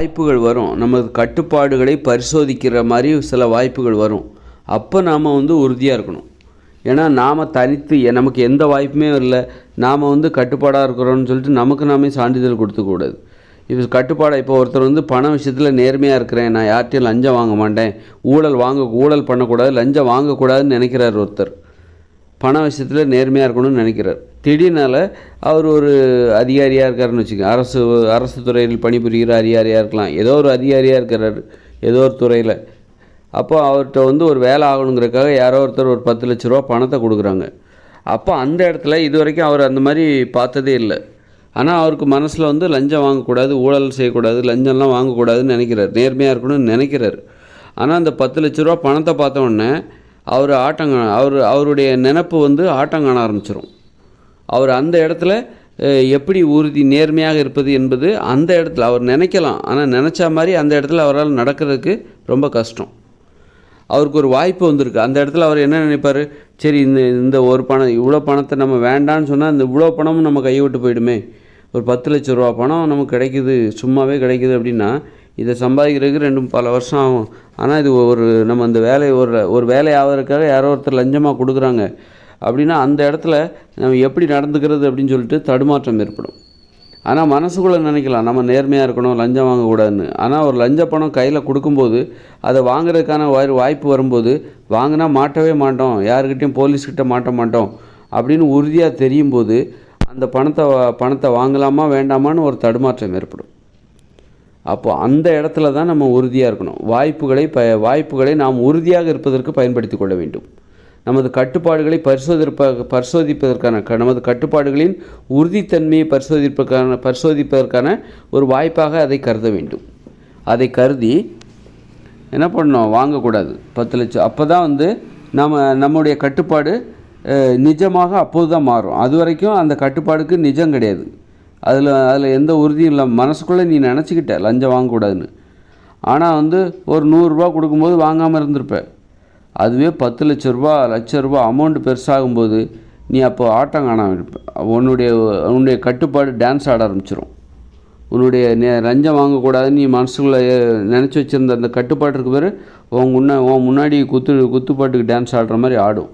வாய்ப்புகள் வரும். நமது கட்டுப்பாடுகளை பரிசோதிக்கிற மாதிரி சில வாய்ப்புகள் வரும். அப்போ நாம் உறுதியாக இருக்கணும். ஏன்னா நாம் தனித்து நமக்கு எந்த வாய்ப்புமே இல்லை, நாம் கட்டுப்பாடாக இருக்கிறோன்னு சொல்லிட்டு நமக்கு நாமே சான்றிதழ் கொடுத்துக்கூடாது. இப்போ கட்டுப்பாடாக இப்போ ஒருத்தர் பண விஷயத்தில் நேர்மையாக இருக்கிறேன், நான் யார்கிட்டையும் லஞ்சம் வாங்க மாட்டேன், ஊழல் பண்ணக்கூடாது, லஞ்சம் வாங்கக்கூடாதுன்னு நினைக்கிறார் ஒருத்தர். பண விஷயத்தில் நேர்மையாக இருக்கணும்னு நினைக்கிறார். திடீர்னால அவர் ஒரு அதிகாரியாக இருக்காருன்னு வச்சுக்கோங்க, அரசு துறையில் பணிபுரிகிற அதிகாரியாக இருக்கலாம், ஏதோ ஒரு அதிகாரியாக இருக்கிறார் ஏதோ ஒரு துறையில். அப்போ அவர்கிட்ட ஒரு வேலை ஆகணுங்கிறதுக்காக யாரோ ஒருத்தர் ஒரு 10 லட்ச ரூபா பணத்தை கொடுக்குறாங்க. அப்போ அந்த இடத்துல இது வரைக்கும் அவர் அந்த மாதிரி பார்த்ததே இல்லை. ஆனால் அவருக்கு மனசில் லஞ்சம் வாங்கக்கூடாது, ஊழல் செய்யக்கூடாது, லஞ்சம்லாம் வாங்கக்கூடாதுன்னு நினைக்கிறார், நேர்மையாக இருக்கணும்னு நினைக்கிறார். ஆனால் அந்த 10 லட்ச ரூபா பணத்தை பார்த்த உடனே அவருடைய நினப்பு ஆட்டங்காண ஆரம்பிச்சிடும். அவர் அந்த இடத்துல எப்படி நேர்மையாக இருப்பது என்பது அந்த இடத்துல அவர் நினைக்கலாம், ஆனால் நினச்ச மாதிரி அந்த இடத்துல அவரால் நடக்கிறதுக்கு ரொம்ப கஷ்டம். அவருக்கு ஒரு வாய்ப்பு வந்திருக்கு. அந்த இடத்துல அவர் என்ன நினைப்பார், சரி இந்த ஒரு பணம் இவ்வளோ பணத்தை நம்ம வேண்டான்னு சொன்னால் இந்த இவ்வளோ பணமும் நம்ம கையை விட்டு போயிடுமே, ஒரு 10 லட்ச ரூபா பணம் நமக்கு கிடைக்குது, சும்மாவே கிடைக்குது அப்படின்னா இதை சம்பாதிக்கிறதுக்கு பல வருஷம் ஆகும். ஆனால் இது நம்ம அந்த வேலையை ஒரு வேலை ஆகிறதுக்காக யாரோ ஒருத்தர் லஞ்சமாக கொடுக்குறாங்க அப்படின்னா அந்த இடத்துல நம்ம எப்படி நடந்துக்கிறது அப்படின்னு சொல்லிட்டு தடுமாற்றம் ஏற்படும். ஆனால் மனசுக்குள்ளே நினைக்கலாம் நம்ம நேர்மையாக இருக்கணும், லஞ்சம் வாங்கக்கூடாதுன்னு. ஆனால் ஒரு லஞ்ச பணம் கையில் கொடுக்கும்போது அதை வாங்குறதுக்கான வாய்ப்பு வரும்போது வாங்கினா மாட்டவே மாட்டோம், யாருக்கிட்டையும் போலீஸ்கிட்ட மாட்ட மாட்டோம் அப்படின்னு உறுதியாக தெரியும் போது அந்த பணத்தை வாங்கலாமா வேண்டாமான்னு ஒரு தடுமாற்றம் ஏற்படும். அப்போது அந்த இடத்துல தான் நம்ம உறுதியாக இருக்கணும். வாய்ப்புகளை நாம் உறுதியாக இருப்பதற்கு பயன்படுத்தி கொள்ள வேண்டும். நமது கட்டுப்பாடுகளை பரிசோதிப்பதற்கான நமது கட்டுப்பாடுகளின் உறுதித்தன்மையை பரிசோதிப்பதற்கான ஒரு வாய்ப்பாக அதை கருத வேண்டும். அதை கருதி என்ன பண்ணணும், வாங்கக்கூடாது 10 லட்சம். அப்போ தான் நம்முடைய கட்டுப்பாடு நிஜமாக அப்போது தான் மாறும். அது வரைக்கும் அந்த கட்டுப்பாடுக்கு நிஜம் கிடையாது. அதில் எந்த உறுதியும் இல்லை. மனசுக்குள்ளே நீ நினச்சிக்கிட்ட லஞ்சம் வாங்கக்கூடாதுன்னு, ஆனால் ஒரு 100 ரூபா கொடுக்கும்போது வாங்காமல் இருந்திருப்ப. அதுவே 10 லட்ச ரூபா அமௌண்ட்டு பெருசாகும்போது நீ அப்போ ஆட்டம் காணாமல் இருப்ப. உன்னுடைய கட்டுப்பாடு டான்ஸ் ஆட ஆரம்பிச்சிடும். உன்னுடைய லஞ்சம் வாங்கக்கூடாதுன்னு நீ மனசுக்குள்ளே நினச்சி வச்சுருந்த அந்த கட்டுப்பாட்டுக்கு பேர் உன் முன்னாடி குத்துப்பாட்டுக்கு டான்ஸ் ஆடுற மாதிரி ஆடும்.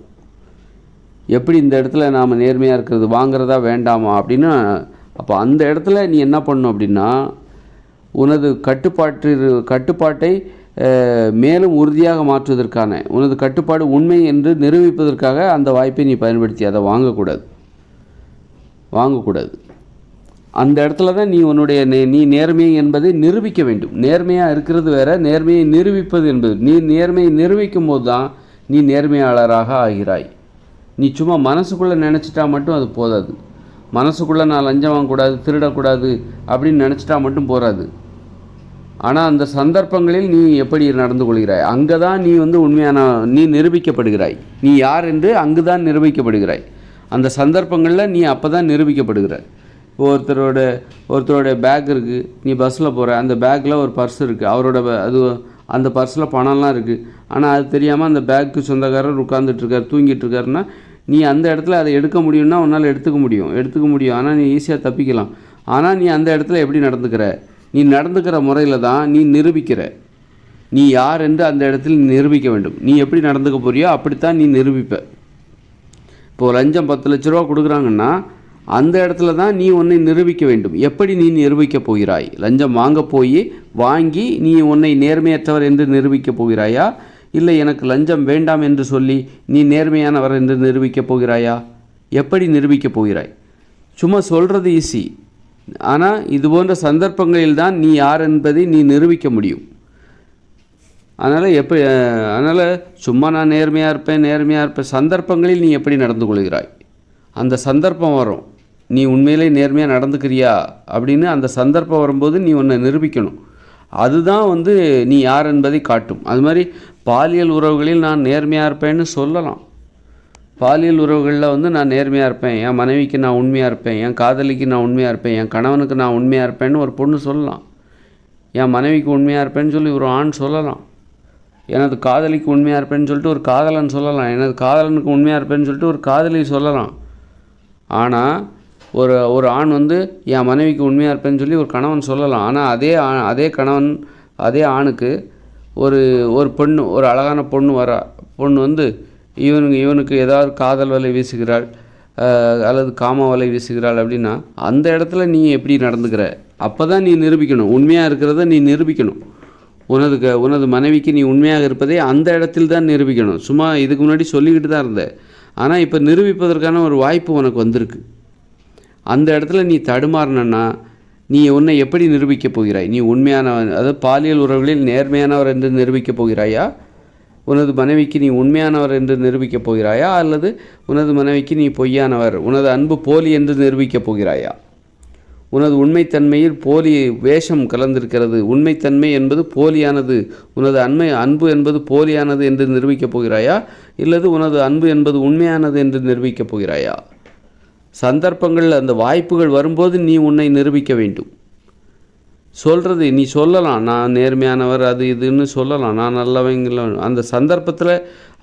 எப்படி இந்த இடத்துல நாம் நேர்மையாக இருக்கிறது, வாங்கிறதா வேண்டாமா அப்படின்னு. அப்போ அந்த இடத்துல நீ என்ன பண்ணணும் அப்படின்னா, உனது கட்டுப்பாட்டை மேலும் உறுதியாக மாற்றுவதற்கான, உனது கட்டுப்பாடு உண்மை என்று நிரூபிப்பதற்காக அந்த வாய்ப்பை நீ பயன்படுத்தி அதை வாங்கக்கூடாது. அந்த இடத்துல தான் நீ நேர்மை என்பதை நிரூபிக்க வேண்டும். நேர்மையாக இருக்கிறது வேற, நேர்மையை நிரூபிப்பது என்பது. நீ நேர்மையை நிரூபிக்கும் போது தான் நீ நேர்மையாளராக ஆகிறாய். நீ சும்மா மனசுக்குள்ளே நினச்சிட்டா மட்டும் அது போதாது. மனசுக்குள்ளே நான் லஞ்சம் வாங்கக்கூடாது, திருடக்கூடாது அப்படின்னு நினச்சிட்டா மட்டும் போகாது. ஆனால் அந்த சந்தர்ப்பங்களில் நீ எப்படி நடந்து கொள்கிறாய், அங்கே தான் நீ நீ நிரூபிக்கப்படுகிறாய். நீ யார் என்று அங்கு தான் நிரூபிக்கப்படுகிறாய். அந்த சந்தர்ப்பங்களில் நீ அப்போ தான் நிரூபிக்கப்படுகிறாய். இப்போ ஒருத்தரோட பேக் இருக்குது, நீ பஸ்ஸில் போகிற, அந்த பேக்கில் ஒரு பர்ஸ் இருக்குது, அந்த பர்ஸில் பணம்லாம் இருக்குது. ஆனால் அது தெரியாமல் அந்த பேக்கு சொந்தக்காரர் உட்காந்துட்ருக்கார், தூங்கிட்டுருக்காருன்னா நீ அந்த இடத்துல அதை எடுக்க முடியும்னா உன்னால் எடுத்துக்க முடியும். ஆனால் நீ ஈஸியாக தப்பிக்கலாம். ஆனால் நீ அந்த இடத்துல எப்படி நடந்துக்கிற, நீ நடந்துக்கிற முறையில் தான் நீ நிரூபிக்கிற. நீ யார் என்று அந்த இடத்தில் நிரூபிக்க வேண்டும். நீ எப்படி நடந்துக்க போறியோ அப்படித்தான் நீ நிரூபிப்ப. இப்போது லஞ்சம் 10 லட்ச ரூபா கொடுக்குறாங்கன்னா அந்த இடத்துல தான் நீ உன்னை நிரூபிக்க வேண்டும். எப்படி நீ நிரூபிக்க போகிறாய்? லஞ்சம் வாங்கி நீ உன்னை நேர்மையற்றவர் என்று நிரூபிக்க போகிறாயா, இல்லை எனக்கு லஞ்சம் வேண்டாம் என்று சொல்லி நீ நேர்மையானவர் என்று நிரூபிக்கப் போகிறாயா? எப்படி நிரூபிக்கப் போகிறாய்? சும்மா சொல்கிறது ஈஸி, ஆனால் இது போன்ற சந்தர்ப்பங்களில் தான் நீ யார் என்பதை நீ நிரூபிக்க முடியும். அதனால் சும்மா நான் நேர்மையாக இருப்பேன் சந்தர்ப்பங்களில் நீ எப்படி நடந்து கொள்கிறாய்? அந்த சந்தர்ப்பம் வரும், நீ உண்மையிலே நேர்மையாக நடந்துக்கிறியா அப்படின்னு அந்த சந்தர்ப்பம் வரும்போது நீ உன்னை நிரூபிக்கணும். அதுதான் நீ யார் என்பதை காட்டும். அது மாதிரி பாலியல் உறவுகளில் நான் நேர்மையாக இருப்பேன்னு சொல்லலாம். பாலியல் உறவுகளில் நான் நேர்மையாக இருப்பேன், என் மனைவிக்கு நான் உண்மையாக இருப்பேன், என் காதலிக்கு நான் உண்மையாக இருப்பேன், என் கணவனுக்கு நான் உண்மையாக இருப்பேன்னு ஒரு பொண்ணு சொல்லலாம். என் மனைவிக்கு உண்மையாக இருப்பேன்னு சொல்லி ஒரு ஆண் சொல்லலாம். எனது காதலிக்கு உண்மையாக இருப்பேன்னு சொல்லிட்டு ஒரு காதலன் சொல்லலாம். எனது காதலனுக்கு உண்மையாக இருப்பேன்னு சொல்லிட்டு ஒரு காதலி சொல்லலாம். ஆனால் ஒரு ஒரு ஆண் வந்து என் மனைவிக்கு உண்மையாக இருப்பேன்னு சொல்லி ஒரு கணவன் சொல்லலாம். ஆனால் அதே கணவன் அதே ஆணுக்கு ஒரு ஒரு பொண்ணு, ஒரு அழகான பொண்ணு வரா. பொண்ணு வந்து இவனுக்கு ஏதாவது காதல் வலை வீசுகிறாள் அல்லது காம வலை வீசுகிறாள் அப்படின்னா, அந்த இடத்துல நீ எப்படி நடந்துக்கிற? அப்போ தான் நீ நிரூபிக்கணும். உண்மையாக இருக்கிறத நீ நிரூபிக்கணும். உனது மனைவிக்கு நீ உண்மையாக இருப்பதை அந்த இடத்தில் தான் நிரூபிக்கணும். சும்மா இதுக்கு முன்னாடி சொல்லிக்கிட்டு தான் இருந்த. ஆனால் இப்போ நிரூபிப்பதற்கான ஒரு வாய்ப்பு உனக்கு வந்திருக்கு. அந்த இடத்துல நீ தடுமாறினா நீ உன்னை எப்படி நிரூபிக்கப் போகிறாய்? நீ உண்மையானவன், அதாவது பாலியல் உறவுகளில் நேர்மையானவர் என்று நிரூபிக்கப் போகிறாயா? உனது மனைவிக்கு நீ உண்மையானவர் என்று நிரூபிக்கப் போகிறாயா? அல்லது உனது மனைவிக்கு நீ பொய்யானவர், உனது அன்பு போலி என்று நிரூபிக்கப் போகிறாயா? உனது உண்மைத்தன்மையில் போலி வேஷம் கலந்திருக்கிறது, உண்மைத்தன்மை என்பது போலியானது, உனது அன்பு என்பது போலியானது என்று நிரூபிக்கப் போகிறாயா? இல்லது உனது அன்பு என்பது உண்மையானது என்று நிரூபிக்கப் போகிறாயா? சந்தர்ப்பங்கள், அந்த வாய்ப்புகள் வரும்போது நீ உன்னை நிரூபிக்க வேண்டும். சொல்கிறது நீ சொல்லலாம், நான் நேர்மையானவர் அது இதுன்னு சொல்லலாம், நான் நல்லவங்கள. அந்த சந்தர்ப்பத்தில்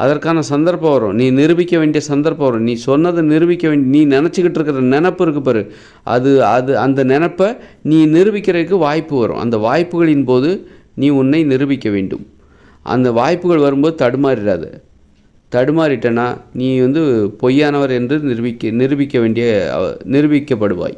அதற்கான சந்தர்ப்பம் வரும், நீ நிரூபிக்க வேண்டிய சந்தர்ப்பம் வரும். நீ சொன்னதை நிரூபிக்க வேண்டிய, நீ நினச்சிக்கிட்டு இருக்கிற நினப்பு இருக்கு பாரு, அந்த நினப்பை நீ நிரூபிக்கிறதுக்கு வாய்ப்பு வரும். அந்த வாய்ப்புகளின் போது நீ உன்னை நிரூபிக்க வேண்டும். அந்த வாய்ப்புகள் வரும்போது தடுமாறிட்டனா நீ வந்து பொய்யானவர் என்று நிரூபிக்கப்படுவாய்.